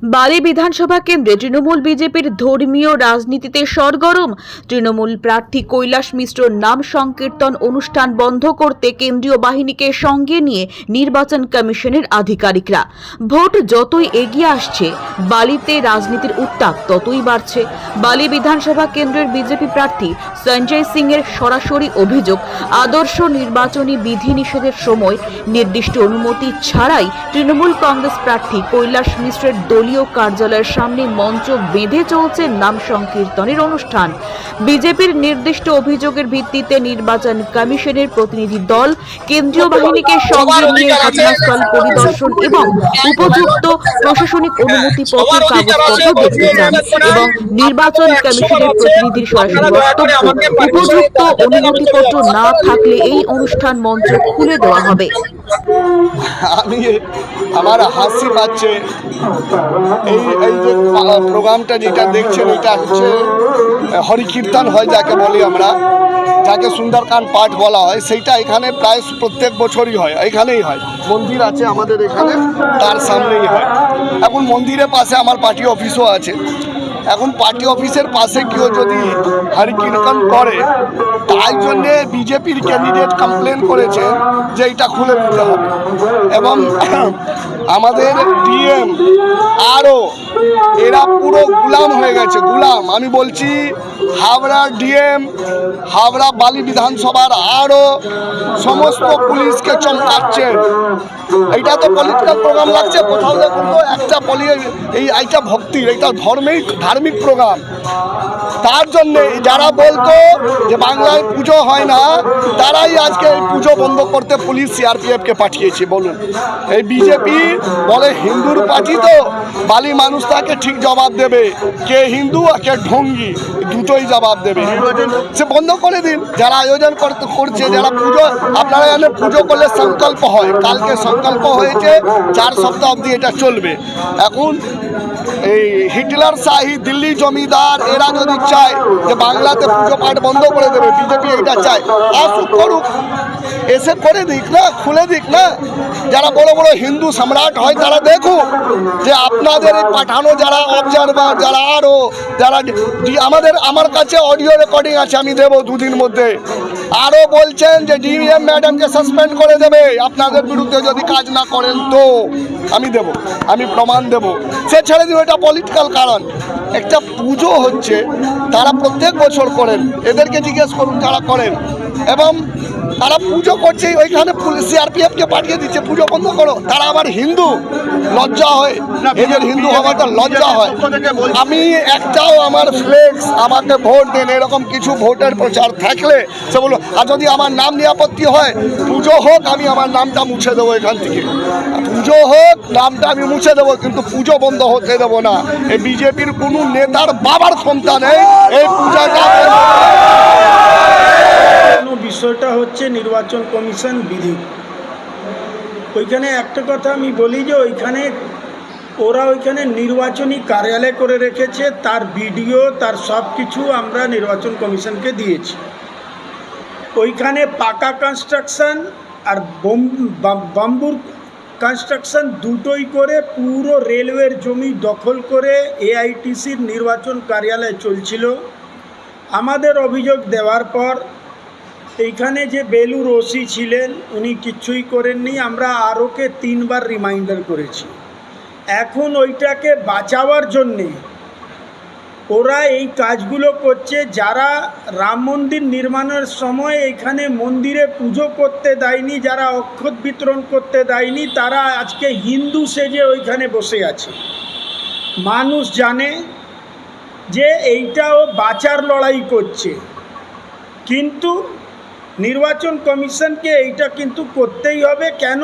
বালি বিধানসভা কেন্দ্রে তৃণমূল বিজেপির ধর্মীয় রাজনীতিতে সরগরম। তৃণমূল প্রার্থী কৈলাস মিশ্রর নাম সংকীর্তন অনুষ্ঠান বন্ধ করতে কেন্দ্রীয় বাহিনীকে সঙ্গে নিয়ে নির্বাচন কমিশনের আধিকারিকরা। ভোট যতই এগিয়ে আসছে, বালিতে রাজনীতির উত্তাপ ততই বাড়ছে। বালি বিধানসভা কেন্দ্রের বিজেপি প্রার্থী সঞ্জয় সিং এর সরাসরি অভিযোগ, আদর্শ নির্বাচনী বিধিনিষেধের সময় নির্দিষ্ট অনুমতি ছাড়াই তৃণমূল কংগ্রেস প্রার্থী কৈলাস মিশ্রের দলীয় কার্যালয়ের সামনে মঞ্চ বেঁধে চলছে নাম সংকীর্তনের অনুষ্ঠান। বিজেপির নির্দিষ্ট অভিযোগের ভিত্তিতে নির্বাচন কমিশনের প্রতিনিধি দল কেন্দ্রীয় বাহিনীকে সঙ্গে নিয়ে ঘটনাস্থল পরিদর্শন এবং উপযুক্ত প্রশাসনিক অনুমতিপত্রের কাগজপত্র দেখতে চান এবং নির্বাচন কমিশনের প্রতিনিধির সরাসরি বক্তব্য, উপযুক্ত অনুমতিপত্র না থাকলে এই অনুষ্ঠান মঞ্চ খুলে দেওয়া হবে। আমি আমার হাসি পাচ্ছে। এই যে প্রোগ্রামটা যেটা দেখছেন, এটা হচ্ছে হরিকীর্তন হয় যাকে বলি আমরা, যাকে সুন্দরকাণ্ড পাঠ বলা হয়। সেইটা এখানে প্রায় প্রত্যেক বছরই হয়, এখানেই হয়। মন্দির আছে আমাদের এখানে, তার সামনেই হয়। এখন মন্দিরের পাশে আমার পার্টি অফিসও আছে। এখন পার্টি অফিসের পাশে কেউ যদি হরিকীর্তন করে, তাই জন্যে বিজেপির ক্যান্ডিডেট কমপ্লেন করেছে যে এটা খুলে দিতে হবে। এবং আমাদের ডিএম আরও এরা পুরো গুলাম হয়ে গেছে, গুলাম। আমি বলছি হাওড়া ডিএম, হাওড়া বালি বিধানসভার আরও সমস্ত পুলিশকে চমকাচ্ছে। এইটা তো পলিটিক্যাল প্রোগ্রাম লাগছে কোথাও দেখুন তো একটা এইটা ভক্তির, এইটা ধার্মিক প্রোগ্রাম। তার জন্যে যারা বলতো যে বাংলায় পুজো হয় না, তারাই আজকে এই পুজো বন্ধ করতে পুলিশ সিআরপিএফকে পাঠিয়েছে। বলুন, এই বিজেপি বলে হিন্দুর পার্টি, তো বালি মানুষ তাকে ঠিক জবাব দেবে, কে হিন্দু আর কে ঢঙ্গি, দুটোই জবাব দেবে। সে বন্ধ করে দিন। যারা আয়োজন করছে, যারা পুজো, আপনারা জানেন পুজো করলে সংকল্প হয়। কালকে সংকল্প হয়েছে, 4 সপ্তাহ অবধি এটা চলবে। এখন এই হিটলার শাহী দিল্লি জমিদার এরা যদি চায় যে বাংলাতে পুজো পাঠ বন্ধ করে দেবে, বিজেপি এটা চায়, আসুক করুক, এসে করে দিক না, খুলে দিক না। যারা বড় বড় হিন্দু সম্রাট হয় তারা দেখুক যে আপনাদের এই পাঠানো যারা অবজারভার, যারা আরও যারা আমার কাছে অডিও রেকর্ডিং আছে, আমি দেবো 2 দিন মধ্যে। আরও বলছেন যে ডিএম ম্যাডামকে সাসপেন্ড করে দেবে আপনাদের বিরুদ্ধে যদি কাজ না করেন, তো আমি দেব, আমি প্রমাণ দেব। সে ছেড়ে দিব, এটা পলিটিক্যাল কারণ। একটা পুজো হচ্ছে, তারা প্রত্যেক বছর করেন, এদেরকে জিজ্ঞেস করুন যারা করেন। এবং তারা পুজো করছে, ওইখানে পুলিশ সিআরপিএফকে পাঠিয়ে দিচ্ছে পুজো বন্ধ করো। তারা আবার হিন্দু, লজ্জা হয়, এদের হিন্দু হওয়াটা লজ্জা হয়। আমি একটাও আমার ফ্লেক্স আমাকে ভোট দেন এরকম কিছু ভোটের প্রচার থাকলে সে বলো, আর যদি আমার নাম নিয়ে আপত্তি হয়, পুজো হোক, আমি আমার নামটা মুছে দেবো এখান থেকে। পুজো হোক, নামটা আমি মুছে দেবো, কিন্তু পুজো বন্ধ হতে দেবো না। এই বিজেপির কোনো নেতার বাবার ক্ষমতা নেই এই পূজাটা। বিষয়টা হচ্ছে নির্বাচন কমিশন বিধি। ওইখানে একটা কথা আমি বলি যে ওরা ওইখানে নির্বাচনী কার্যালয় করে রেখেছে, তার ভিডিও, তার সব কিছু আমরা নির্বাচন কমিশনকে দিয়েছি। ওইখানে পাকা কনস্ট্রাকশন আর বাম্বুর কনস্ট্রাকশন দুটোই করে পুরো রেলওয়ের জমি দখল করে এআইটিসির নির্বাচন কার্যালয় চলছিল। আমাদের অভিযোগ দেওয়ার পর এইখানে যে বেলুর ওসি ছিলেন, উনি কিচ্ছুই করেননি। আমরা আরওকে 3 বার রিমাইন্ডার করেছি। এখন ওইটাকে বাঁচাবার জন্যে ওরা এই কাজগুলো করছে। যারা রাম মন্দির নির্মাণের সময় এখানে মন্দিরে পুজো করতে দেয়নি, যারা অক্ষত বিতরণ করতে দেয়নি, তারা আজকে হিন্দু সেজে ওইখানে বসে আছে। মানুষ জানে যে এইটাও বাঁচার লড়াই করছে, কিন্তু নির্বাচন কমিশনকে এইটা কিন্তু করতেই হবে। কেন?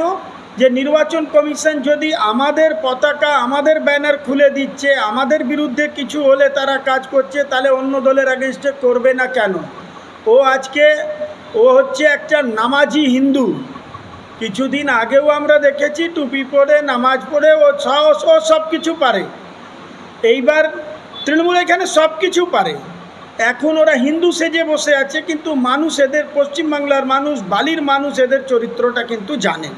যে নির্বাচন কমিশন যদি আমাদের পতাকা, আমাদের ব্যানার খুলে দিচ্ছে, আমাদের বিরুদ্ধে কিছু হলে তারা কাজ করছে, তাহলে অন্য দলের এগেনস্টে করবে না কেন? ও হচ্ছে একটা নামাজি হিন্দু। কিছুদিন আগেও আমরা দেখেছি টুপি পরে, নামাজ পড়ে, ও সব কিছু পারে। এইবার তৃণমূল এখানে সব কিছু পারে। এখন ওরা হিন্দু সেজে বসে আছে, কিন্তু মানুষ, এদের পশ্চিমবাংলার মানুষ, বালির মানুষ এদের চরিত্রটা কিন্তু জানেন।